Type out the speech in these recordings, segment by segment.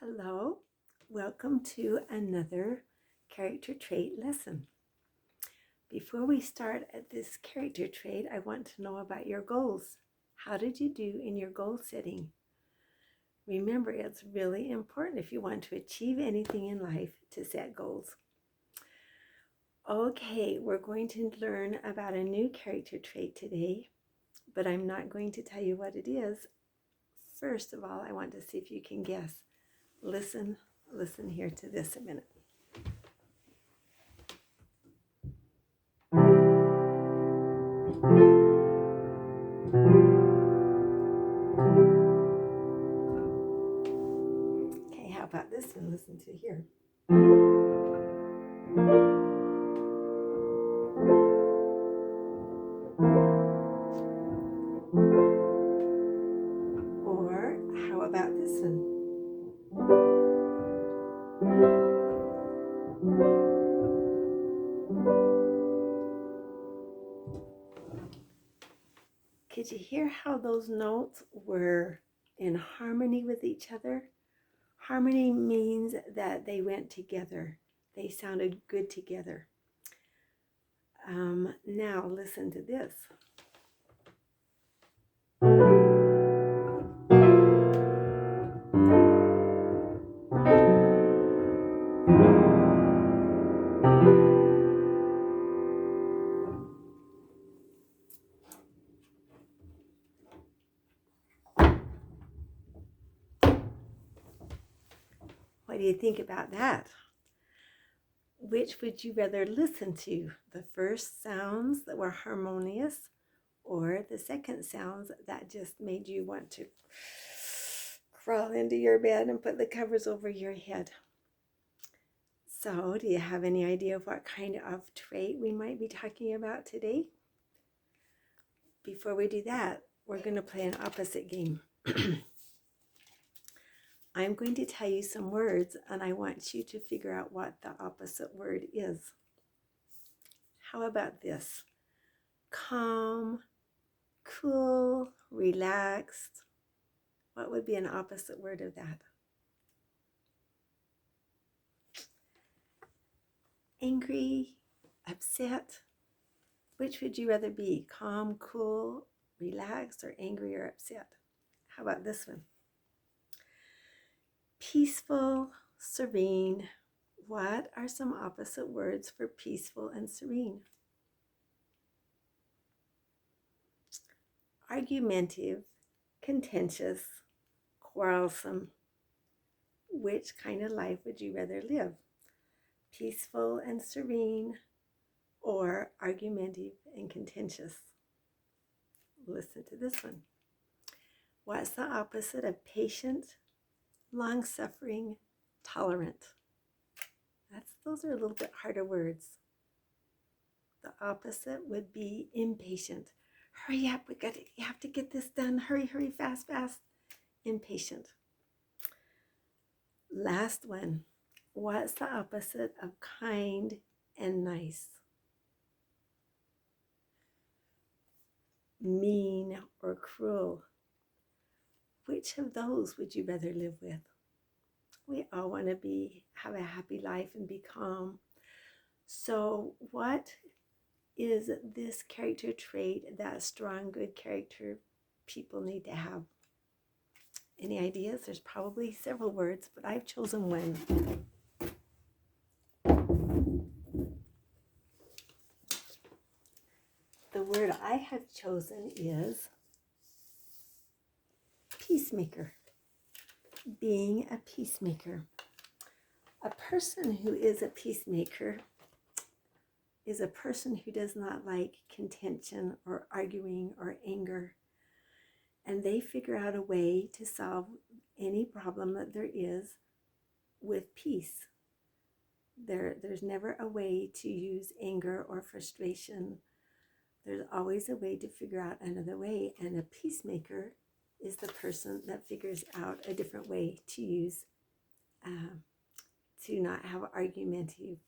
Hello, welcome to another character trait lesson. Before we start at this character trait, I want to know about your goals. How did you do in your goal setting? Remember, it's really important if you want to achieve anything in life to set goals. Okay, we're going to learn about a new character trait today, but I'm not going to tell you what it is. First of all, I want to see if you can guess. Listen here to this a minute. Okay, how about this one? Listen to here. Or how about this one? Could you hear how those notes were in harmony with each other? Harmony means that they went together. They sounded good together. Now listen to this. What do you think about that? Which would you rather listen to? The first sounds that were harmonious, or the second sounds that just made you want to crawl into your bed and put the covers over your head? So, do you have any idea of what kind of trait we might be talking about today? Before we do that, we're going to play an opposite game. I'm going to tell you some words, and I want you to figure out what the opposite word is. How about this? Calm, cool, relaxed. What would be an opposite word of that? Angry, upset. Which would you rather be? Calm, cool, relaxed, or angry or upset? How about this one? Peaceful, serene. What are some opposite words for peaceful and serene? Argumentative, contentious, quarrelsome. Which kind of life would you rather live? Peaceful and serene, or argumentative and contentious? Listen to this one. What's the opposite of patient, long-suffering, tolerant? Those are a little bit harder words. The opposite would be impatient. Hurry up, you have to get this done. Hurry, fast. Impatient. Last one. What's the opposite of kind and nice? Mean or cruel? Which of those would you rather live with? We all want to have a happy life and be calm. So what is this character trait that strong, good character people need to have? Any ideas? There's probably several words, but I've chosen one. The word I have chosen is peacemaker. Being a peacemaker. A person who is a peacemaker is a person who does not like contention or arguing or anger. And they figure out a way to solve any problem that there is with peace. There's never a way to use anger or frustration. There's always a way to figure out another way. And a peacemaker is the person that figures out a different way to use, to not have argumentative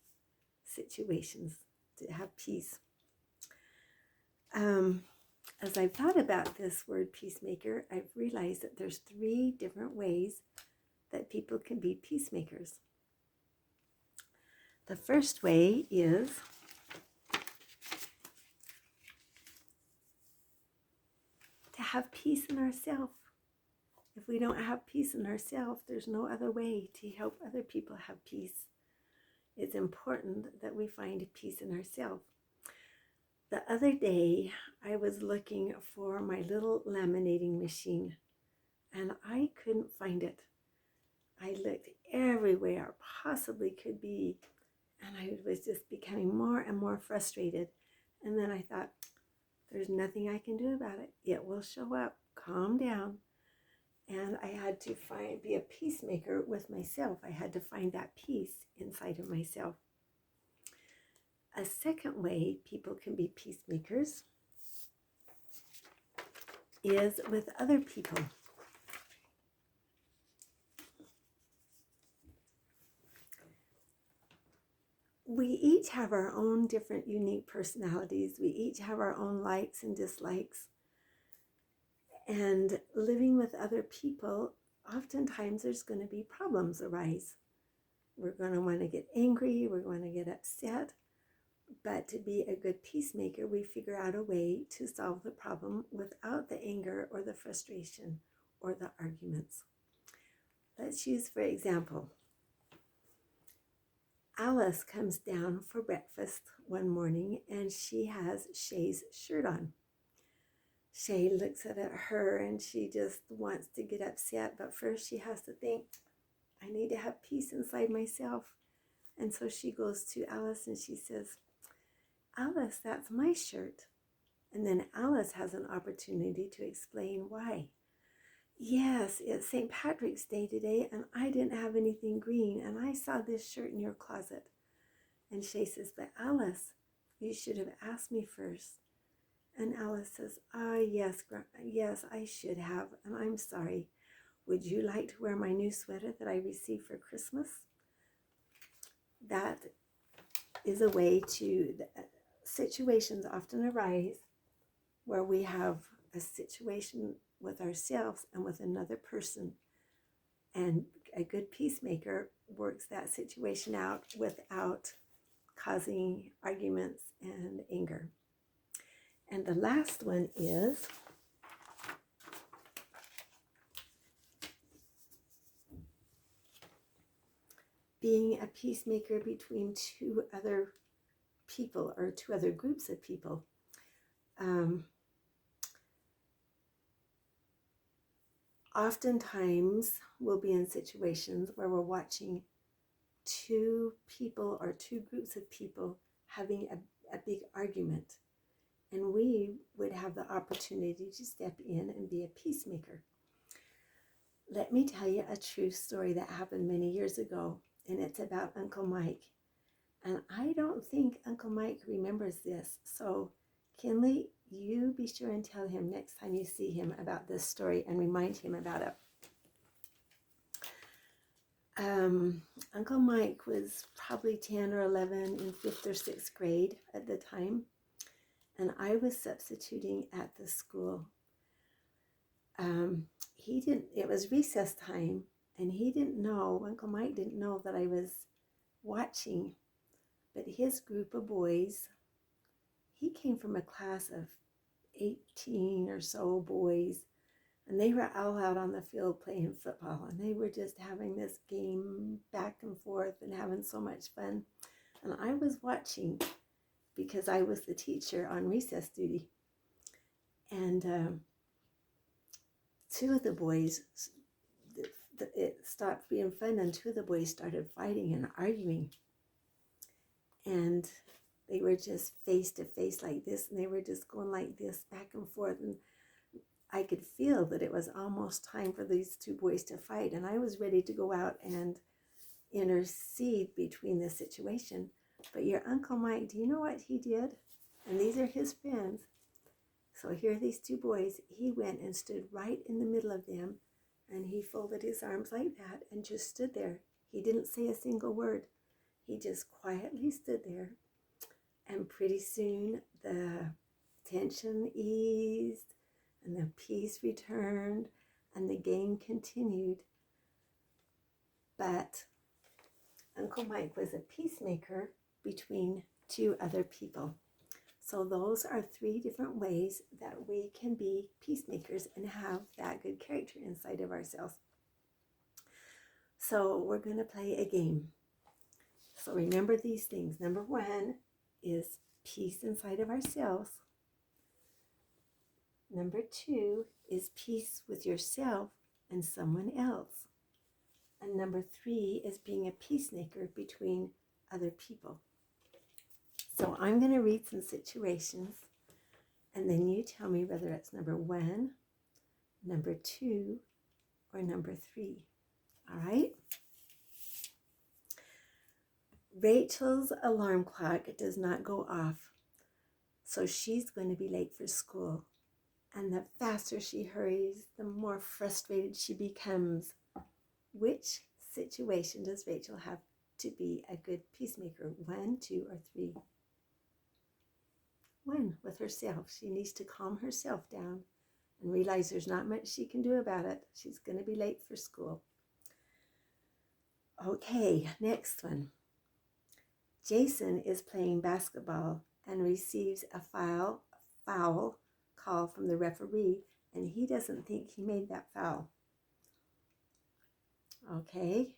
situations, to have peace. As I've thought about this word peacemaker, I've realized that there's 3 different ways that people can be peacemakers. The first way is to have peace in ourselves. If we don't have peace in ourselves, there's no other way to help other people have peace. It's important that we find peace in ourselves. The other day, I was looking for my little laminating machine, and I couldn't find it. I looked everywhere possibly could be, and I was just becoming more and more frustrated. And then I thought, there's nothing I can do about it. It will show up. Calm down. And I had to be a peacemaker with myself. I had to find that peace inside of myself. A second way people can be peacemakers is with other people. We each have our own different unique personalities. We each have our own likes and dislikes. And living with other people, oftentimes there's going to be problems arise. We're going to want to get angry. We're going to get upset. But to be a good peacemaker, we figure out a way to solve the problem without the anger or the frustration or the arguments. Let's use, for example, Alice comes down for breakfast one morning and she has Shay's shirt on. Shay looks at her and she just wants to get upset, but first she has to think, I need to have peace inside myself. And so she goes to Alice and she says, Alice, that's my shirt. And then Alice has an opportunity to explain why. Yes, it's St. Patrick's Day today and I didn't have anything green and I saw this shirt in your closet. And Shay says, but Alice, you should have asked me first. And Alice says, yes, I should have, and I'm sorry. Would you like to wear my new sweater that I received for Christmas? That is a way to, situations often arise where we have a situation with ourselves and with another person. And a good peacemaker works that situation out without causing arguments and anger. And the last one is being a peacemaker between two other people or two other groups of people. Oftentimes we'll be in situations where we're watching two people or two groups of people having a big argument. And we would have the opportunity to step in and be a peacemaker. Let me tell you a true story that happened many years ago, and it's about Uncle Mike. And I don't think Uncle Mike remembers this. So, Kinley, you be sure and tell him next time you see him about this story and remind him about it. Uncle Mike was probably 10 or 11 in 5th or 6th grade at the time. And I was substituting at the school. It was recess time, and Uncle Mike didn't know that I was watching, but his group of boys, he came from a class of 18 or so boys, and they were all out on the field playing football, and they were just having this game back and forth and having so much fun. And I was watching because I was the teacher on recess duty. And two of the boys, it stopped being fun, and two of the boys started fighting and arguing. And they were just face to face like this, and they were just going like this back and forth. And I could feel that it was almost time for these two boys to fight. And I was ready to go out and intercede between the situation. But your Uncle Mike, do you know what he did? And these are his friends. So here are these two boys. He went and stood right in the middle of them, and he folded his arms like that and just stood there. He didn't say a single word. He just quietly stood there, and pretty soon the tension eased and the peace returned and the game continued. but Uncle Mike was a peacemaker between two other people. So those are three different ways that we can be peacemakers and have that good character inside of ourselves. So we're going to play a game. So remember these things. Number one is peace inside of ourselves. Number two is peace with yourself and someone else. And number three is being a peacemaker between other people. So I'm going to read some situations, and then you tell me whether it's number one, number two, or number three. All right? Rachel's alarm clock does not go off, so she's going to be late for school. And the faster she hurries, the more frustrated she becomes. Which situation does Rachel have to be a good peacemaker? 1, 2, or 3? 1, with herself. She needs to calm herself down and realize there's not much she can do about it. She's going to be late for school. Okay, next one. Jason is playing basketball and receives a foul call from the referee, and he doesn't think he made that foul. Okay.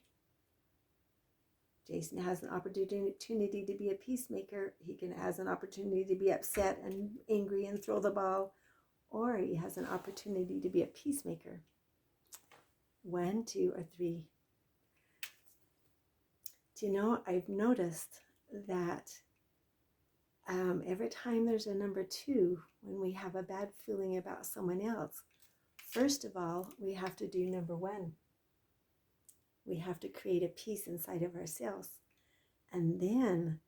Jason has an opportunity to be a peacemaker. He has an opportunity to be upset and angry and throw the ball, or he has an opportunity to be a peacemaker. 1, 2, or 3. Do you know, I've noticed that every time there's a number 2, when we have a bad feeling about someone else, first of all, we have to do number 1. We have to create a peace inside of ourselves. And then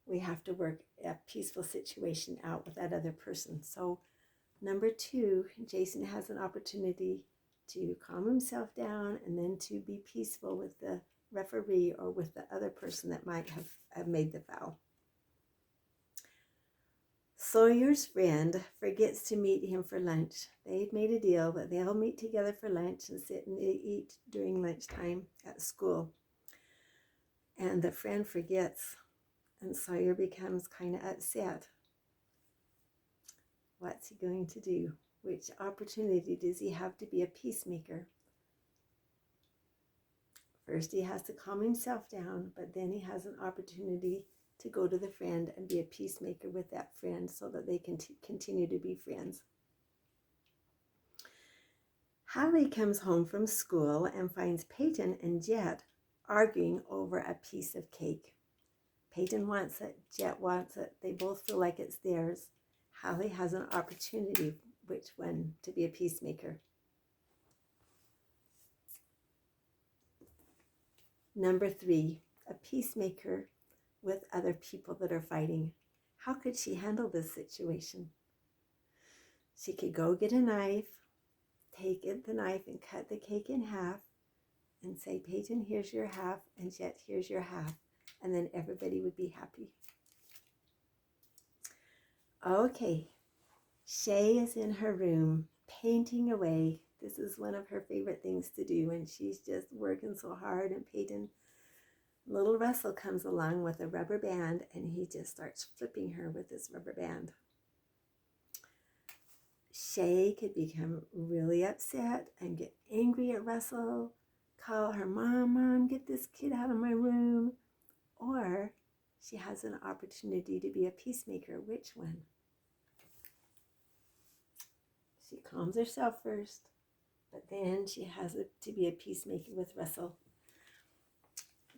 we have to work a peaceful situation out with that other person. So number 2, Jason has an opportunity to calm himself down and then to be peaceful with the referee or with the other person that might have made the foul. Sawyer's friend forgets to meet him for lunch. They'd made a deal that they'll meet together for lunch and sit and eat during lunchtime at school. And the friend forgets, and Sawyer becomes kind of upset. What's he going to do? Which opportunity does he have to be a peacemaker? First, he has to calm himself down, but then he has an opportunity to go to the friend and be a peacemaker with that friend so that they can continue to be friends. Holly comes home from school and finds Peyton and Jet arguing over a piece of cake. Peyton wants it, Jet wants it. They both feel like it's theirs. Holly has an opportunity, which one, to be a peacemaker. Number 3, a peacemaker with other people that are fighting. How could she handle this situation? She could go get a knife, take the knife and cut the cake in half and say, Peyton, here's your half, and Jet, here's your half. And then everybody would be happy. Okay, Shay is in her room painting away. This is one of her favorite things to do, and she's just working so hard. And Peyton, little Russell, comes along with a rubber band, and he just starts flipping her with this rubber band. Shay could become really upset and get angry at Russell, call her Mom, get this kid out of my room. Or she has an opportunity to be a peacemaker. Which one? She calms herself first, but then she has to be a peacemaker with Russell.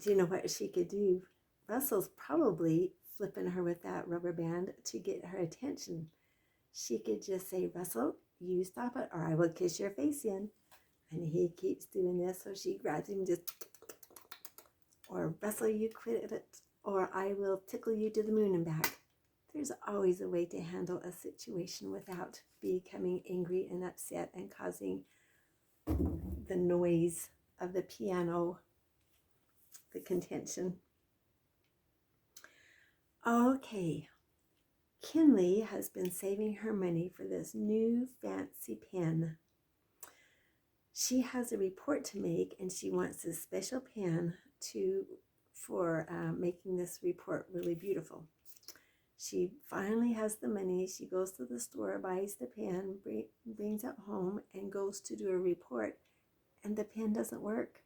Do you know what she could do? Russell's probably flipping her with that rubber band to get her attention. She could just say, Russell, you stop it, or I will kiss your face in. And he keeps doing this, so she grabs him and just, or Russell, you quit it, or I will tickle you to the moon and back. There's always a way to handle a situation without becoming angry and upset and causing the noise of the piano, the contention. Okay, Kinley has been saving her money for this new fancy pen. She has a report to make, and she wants a special pen for making this report really beautiful. She finally has the money. She goes to the store, buys the pen, brings it home, and goes to do a report, and the pen doesn't work.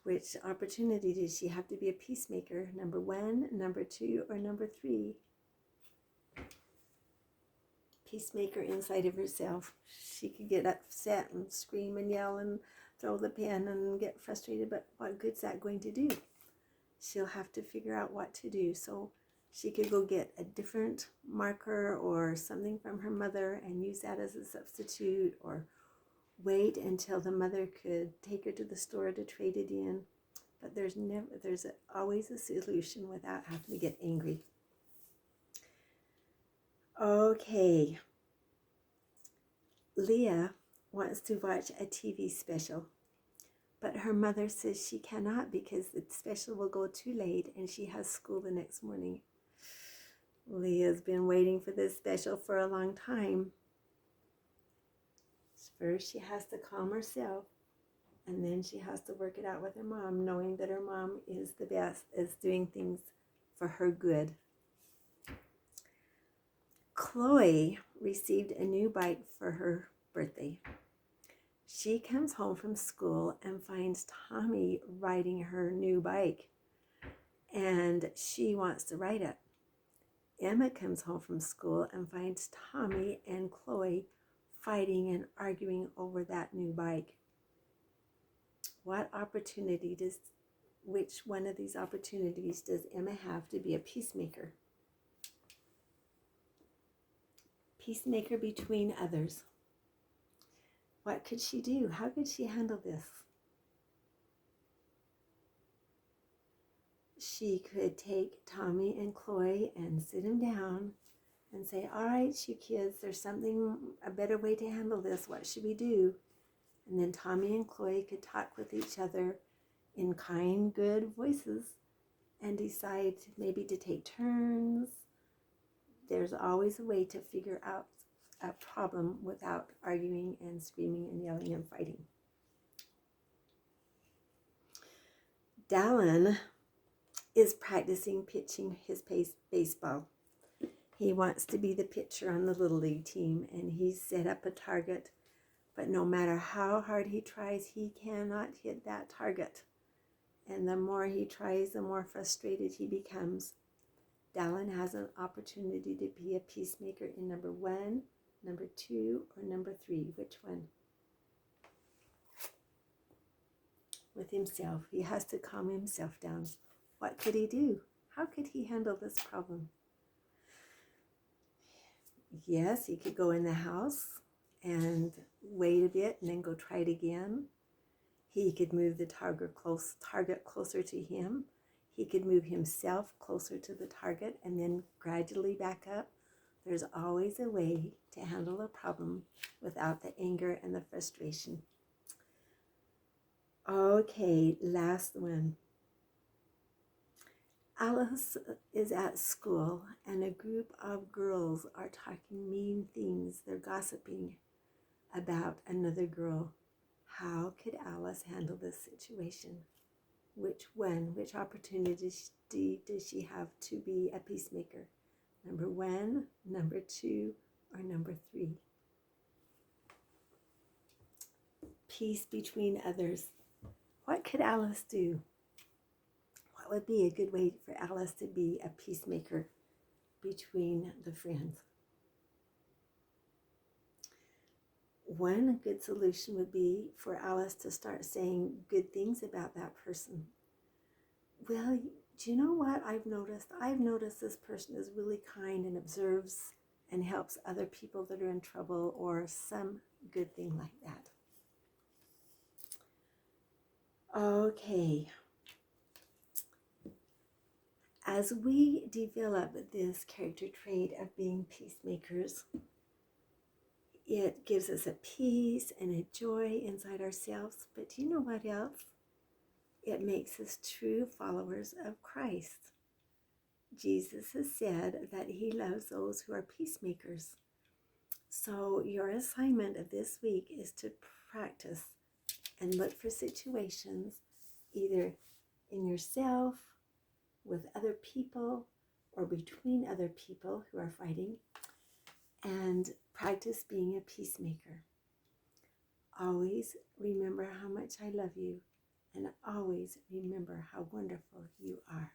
Which opportunity does she have to be a peacemaker? Number 1, number 2, or number 3? Peacemaker inside of herself. She could get upset and scream and yell and throw the pen and get frustrated, but what good's that going to do? She'll have to figure out what to do. So she could go get a different marker or something from her mother and use that as a substitute, or wait until the mother could take her to the store to trade it in. But there's always a solution without having to get angry. Okay. Leah wants to watch a TV special, but her mother says she cannot because the special will go too late and she has school the next morning. Leah's been waiting for this special for a long time. First, she has to calm herself, and then she has to work it out with her mom, knowing that her mom is the best, is doing things for her good. Chloe received a new bike for her birthday. She comes home from school and finds Tommy riding her new bike, and she wants to ride it. Emma comes home from school and finds Tommy and Chloe fighting and arguing over that new bike. Which one of these opportunities does Emma have to be a peacemaker? Peacemaker between others. What could she do? How could she handle this? She could take Tommy and Chloe and sit them down and say, all right, you kids, there's a better way to handle this. What should we do? And then Tommy and Chloe could talk with each other in kind, good voices and decide maybe to take turns. There's always a way to figure out a problem without arguing and screaming and yelling and fighting. Dallin is practicing pitching his baseball. He wants to be the pitcher on the Little League team, and he's set up a target, but no matter how hard he tries, he cannot hit that target. And the more he tries, the more frustrated he becomes. Dallin has an opportunity to be a peacemaker in number 1, number 2, or number 3. Which one? With himself. He has to calm himself down. What could he do? How could he handle this problem? Yes, he could go in the house and wait a bit and then go try it again. He could move the target closer to him. He could move himself closer to the target and then gradually back up. There's always a way to handle a problem without the anger and the frustration. Okay, last one. Alice is at school and a group of girls are talking mean things. They're gossiping about another girl. How could Alice handle this situation? Which opportunity does she have to be a peacemaker? Number 1, number 2, or number 3? Peace between others. What could Alice do? What would be a good way for Alice to be a peacemaker between the friends? One good solution would be for Alice to start saying good things about that person. Well, do you know what I've noticed? I've noticed this person is really kind and observes and helps other people that are in trouble, or some good thing like that. Okay. As we develop this character trait of being peacemakers, it gives us a peace and a joy inside ourselves. But do you know what else? It makes us true followers of Christ. Jesus has said that he loves those who are peacemakers. So your assignment of this week is to practice and look for situations either in yourself, with other people, or between other people who are fighting, and practice being a peacemaker. Always remember how much I love you, and always remember how wonderful you are.